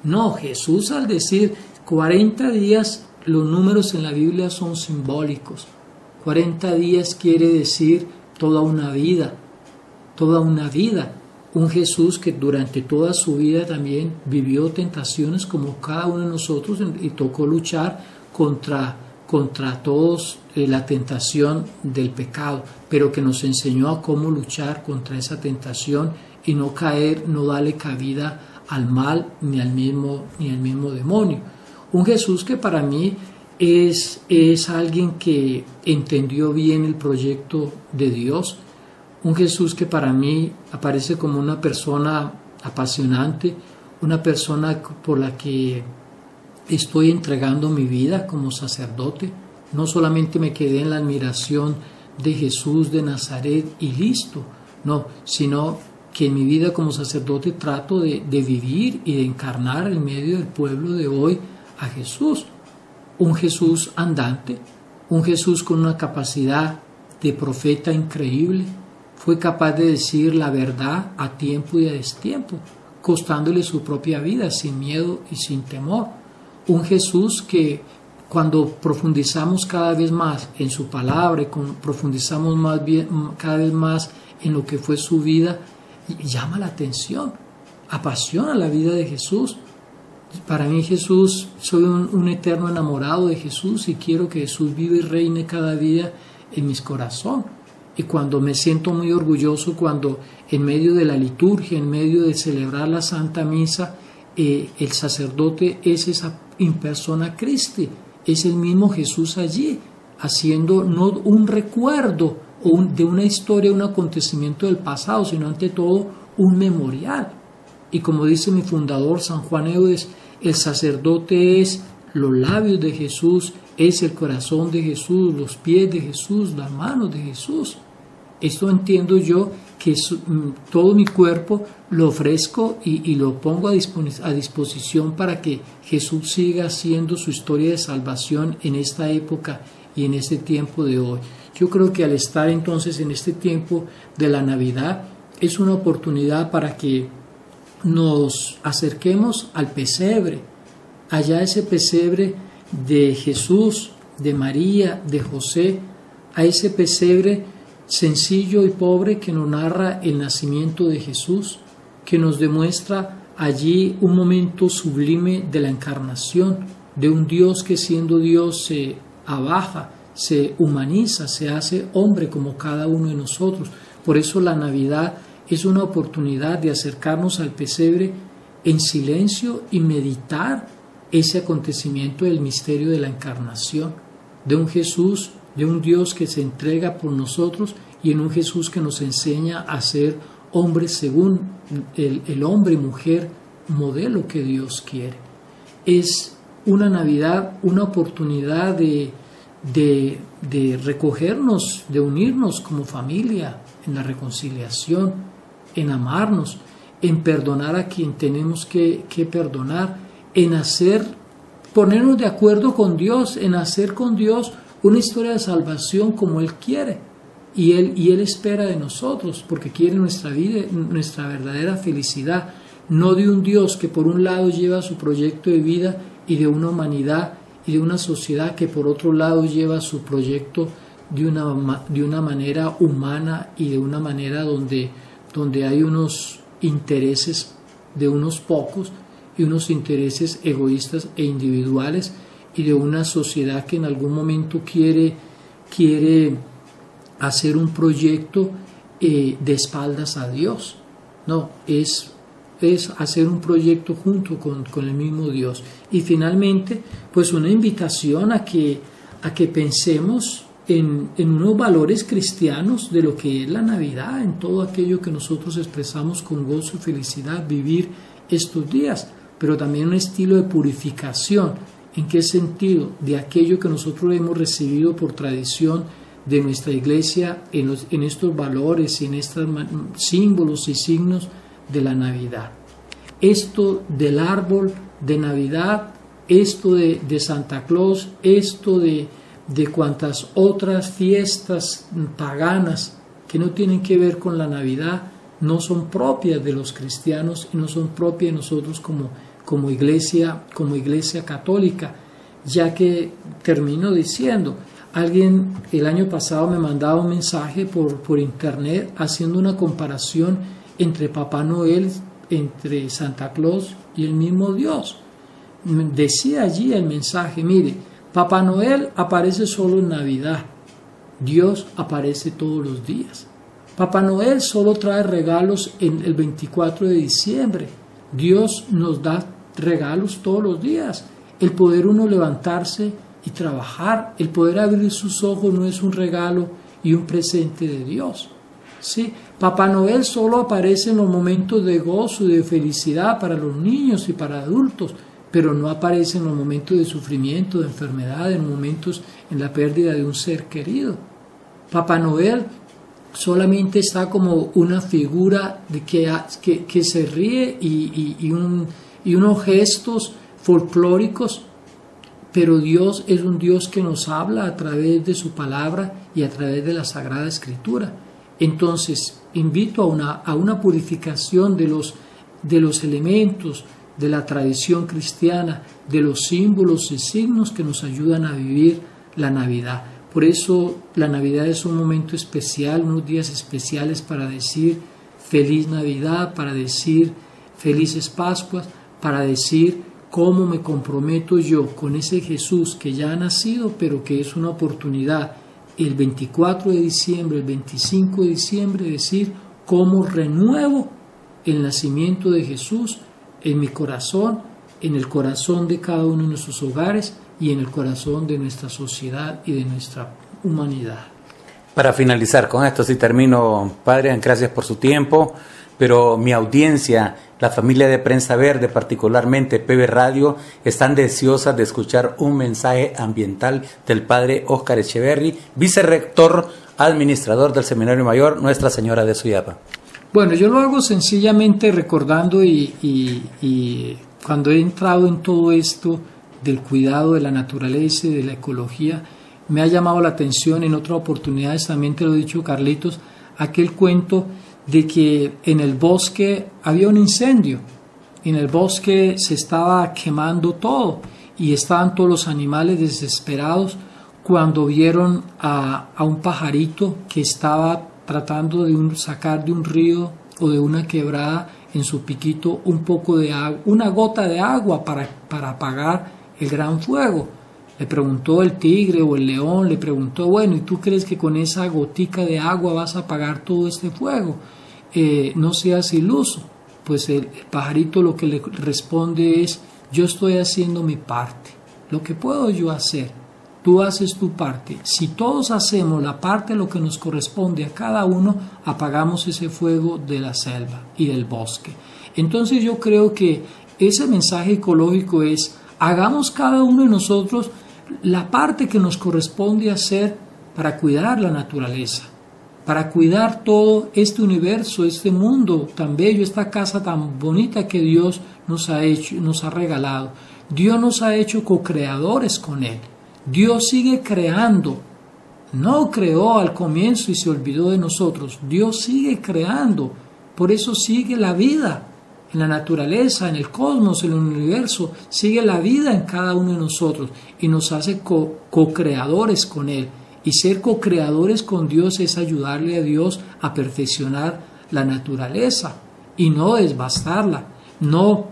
No, Jesús al decir 40 días los números en la Biblia son simbólicos. 40 días quiere decir toda una vida, toda una vida. Un Jesús que durante toda su vida también vivió tentaciones como cada uno de nosotros y tocó luchar contra todos la tentación del pecado, pero que nos enseñó a cómo luchar contra esa tentación y no caer, no darle cabida al mal ni al mismo demonio. Un Jesús que para mí es alguien que entendió bien el proyecto de Dios. Un Jesús que para mí aparece como una persona apasionante, una persona por la que estoy entregando mi vida como sacerdote. No solamente me quedé en la admiración de Jesús de Nazaret y listo, no, sino que en mi vida como sacerdote trato de vivir y de encarnar en medio del pueblo de hoy a Jesús. Un Jesús andante, un Jesús con una capacidad de profeta increíble. Fue capaz de decir la verdad a tiempo y a destiempo, costándole su propia vida sin miedo y sin temor. Un Jesús que cuando profundizamos cada vez más en su palabra y profundizamos cada vez más en lo que fue su vida, llama la atención, apasiona la vida de Jesús. Para mí Jesús, soy un eterno enamorado de Jesús y quiero que Jesús viva y reine cada día en mi corazón. Y cuando me siento muy orgulloso, cuando en medio de la liturgia, en medio de celebrar la Santa Misa, el sacerdote es esa in persona Christi, es el mismo Jesús allí, haciendo no un recuerdo de una historia, un acontecimiento del pasado, sino ante todo un memorial. Y como dice mi fundador, San Juan Eudes, el sacerdote es los labios de Jesús, es el corazón de Jesús, los pies de Jesús, las manos de Jesús. Esto entiendo yo que todo mi cuerpo lo ofrezco y lo pongo a disposición para que Jesús siga haciendo su historia de salvación en esta época y en este tiempo de hoy. Yo creo que al estar entonces en este tiempo de la Navidad es una oportunidad para que nos acerquemos al pesebre, allá ese pesebre de Jesús, de María, de José, a ese pesebre sencillo y pobre que nos narra el nacimiento de Jesús, que nos demuestra allí un momento sublime de la encarnación, de un Dios que siendo Dios se abaja, se humaniza, se hace hombre como cada uno de nosotros. Por eso la Navidad es una oportunidad de acercarnos al pesebre en silencio y meditar ese acontecimiento del misterio de la encarnación, de un Jesús, de un Dios que se entrega por nosotros y en un Jesús que nos enseña a ser hombres según el hombre y mujer modelo que Dios quiere. Es una Navidad, una oportunidad de recogernos, de unirnos como familia en la reconciliación, en amarnos, en perdonar a quien tenemos que perdonar, en ponernos de acuerdo con Dios, en hacer con Dios una historia de salvación como Él quiere. Y Él espera de nosotros porque quiere nuestra vida, nuestra verdadera felicidad, no de un Dios que por un lado lleva su proyecto de vida y de una humanidad y de una sociedad que por otro lado lleva su proyecto de una manera humana y de una manera donde hay unos intereses de unos pocos y unos intereses egoístas e individuales y de una sociedad que en algún momento quiere hacer un proyecto de espaldas a Dios. No, es hacer un proyecto junto con el mismo Dios. Y finalmente, pues una invitación a que pensemos en unos valores cristianos de lo que es la Navidad, en todo aquello que nosotros expresamos con gozo y felicidad, vivir estos días, pero también un estilo de purificación. ¿En qué sentido? De aquello que nosotros hemos recibido por tradición de nuestra iglesia en estos valores y en estos símbolos y signos de la Navidad. Esto del árbol de Navidad, esto de Santa Claus, esto de cuantas otras fiestas paganas que no tienen que ver con la Navidad, no son propias de los cristianos y no son propias de nosotros como iglesia católica. ya que termino diciendo, alguien el año pasado me mandaba un mensaje por internet haciendo una comparación entre Papá Noel, entre Santa Claus y el mismo Dios. Decía allí el mensaje, mire, Papá Noel aparece solo en Navidad, Dios aparece todos los días. Papá Noel solo trae regalos en el 24 de diciembre, Dios nos da regalos todos los días. El poder uno levantarse y trabajar, el poder abrir sus ojos no es un regalo y un presente de Dios. ¿Sí? Papá Noel solo aparece en los momentos de gozo y de felicidad para los niños y para adultos, pero no aparece en los momentos de sufrimiento, de enfermedad, en momentos en la pérdida de un ser querido. Papá Noel solamente está como una figura de que se ríe y unos gestos folclóricos, pero Dios es un Dios que nos habla a través de su palabra y a través de la Sagrada Escritura. Entonces, invito a una purificación de los elementos de la tradición cristiana, de los símbolos y signos que nos ayudan a vivir la Navidad. Por eso la Navidad es un momento especial, unos días especiales para decir Feliz Navidad, para decir Felices Pascuas, para decir cómo me comprometo yo con ese Jesús que ya ha nacido, pero que es una oportunidad el 24 de diciembre, el 25 de diciembre, decir cómo renuevo el nacimiento de Jesús en mi corazón, en el corazón de cada uno de nuestros hogares y en el corazón de nuestra sociedad y de nuestra humanidad. Para finalizar con esto, sí termino, Padre, gracias por su tiempo, pero mi audiencia, la familia de Prensa Verde, particularmente PB Radio, están deseosas de escuchar un mensaje ambiental del Padre Óscar Echeverry, vicerrector administrador del Seminario Mayor Nuestra Señora de Suyapa. Bueno, yo lo hago sencillamente recordando y cuando he entrado en todo esto del cuidado de la naturaleza y de la ecología, me ha llamado la atención, en otras oportunidades también te lo he dicho, Carlitos, aquel cuento de que en el bosque había un incendio, en el bosque se estaba quemando todo y estaban todos los animales desesperados cuando vieron a un pajarito que estaba tratando de sacar de un río o de una quebrada en su piquito un poco de agua, una gota de agua para apagar el gran fuego. Le preguntó el tigre o el león, le preguntó, bueno, ¿y tú crees que con esa gotica de agua vas a apagar todo este fuego? No seas iluso. Pues el pajarito lo que le responde es, yo estoy haciendo mi parte, lo que puedo yo hacer, tú haces tu parte. Si todos hacemos la parte de lo que nos corresponde a cada uno, apagamos ese fuego de la selva y del bosque. Entonces yo creo que ese mensaje ecológico es, hagamos cada uno de nosotros la parte que nos corresponde hacer para cuidar la naturaleza, para cuidar todo este universo, este mundo tan bello, esta casa tan bonita que Dios nos ha hecho, nos ha regalado. Dios nos ha hecho co-creadores con Él. Dios sigue creando. No creó al comienzo y se olvidó de nosotros. Dios sigue creando. Por eso sigue la vida en la naturaleza, en el cosmos, en el universo. Sigue la vida en cada uno de nosotros y nos hace co-creadores con Él. Y ser co-creadores con Dios es ayudarle a Dios a perfeccionar la naturaleza y no desbastarla, no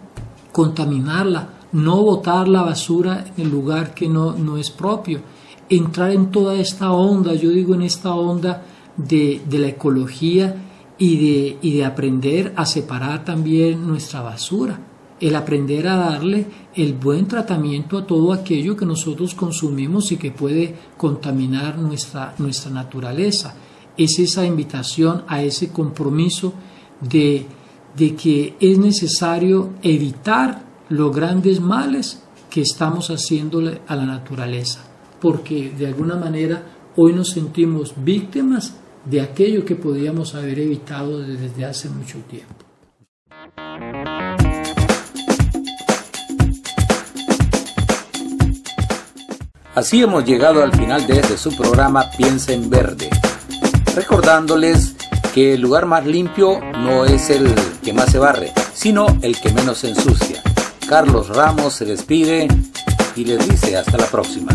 contaminarla, no botar la basura en el lugar que no es propio. Entrar en toda esta onda, yo digo en esta onda de la ecología y de aprender a separar también nuestra basura. El aprender a darle el buen tratamiento a todo aquello que nosotros consumimos y que puede contaminar nuestra naturaleza. Es esa invitación a ese compromiso de que es necesario evitar los grandes males que estamos haciéndole a la naturaleza, porque de alguna manera hoy nos sentimos víctimas de aquello que podíamos haber evitado desde hace mucho tiempo. Así hemos llegado al final de este su programa Piensa en Verde, recordándoles que el lugar más limpio no es el que más se barre, sino el que menos se ensucia. Carlos Ramos se despide y les dice hasta la próxima.